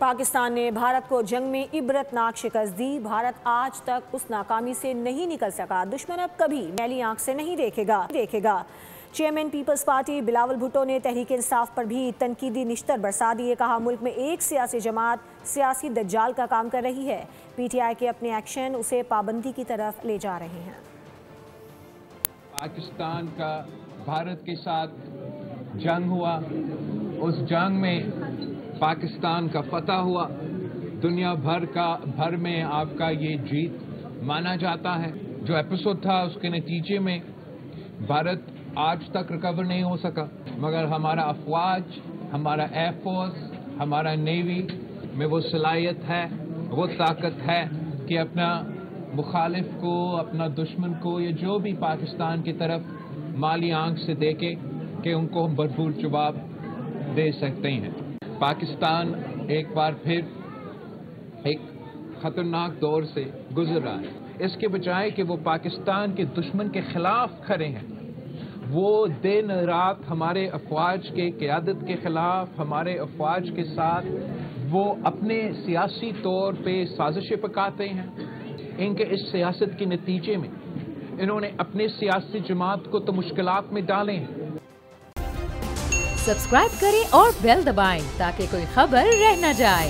पाकिस्तान ने भारत को जंग में इबरतनाक शिकस्त दी। भारत आज तक उस नाकामी से नहीं निकल सका। दुश्मन अब कभी मैली आंख से नहीं देखेगा। Chairman People's party Bilawal Bhutto ने तहरीक इंसाफ पर भी तनकीदी निश्तर बरसा दिए। कहा, मुल्क में एक सियासी जमात सियासी दज्जाल का काम कर रही है। PTI के अपने एक्शन उसे पाबंदी की तरफ ले जा रहे हैं। पाकिस्तान का भारत के साथ जंग हुआ, उस जंग में पाकिस्तान का फतह हुआ। दुनिया भर में आपका ये जीत माना जाता है। जो एपिसोड था उसके नतीजे में भारत आज तक रिकवर नहीं हो सका, मगर हमारा अफवाज, हमारा एयरफोर्स, हमारा नेवी में वो सलाहियत है, वो ताकत है कि अपना मुखालिफ को, अपना दुश्मन को, या जो भी पाकिस्तान की तरफ माली आंख से देखे कि उनको भरपूर जवाब दे सकते हैं। पाकिस्तान एक बार फिर एक खतरनाक दौर से गुजर रहा है। इसके बजाय कि वो पाकिस्तान के दुश्मन के खिलाफ खड़े हैं, वो दिन रात हमारे अफवाज के क़यादत के खिलाफ, हमारे अफवाज के साथ वो अपने सियासी तौर पे साजिशें पकाते हैं। इनके इस सियासत के नतीजे में इन्होंने अपने सियासी जमात को तो मुश्किलात में डाले हैं। सब्सक्राइब करें और बेल दबाएं ताकि कोई खबर रह न जाए।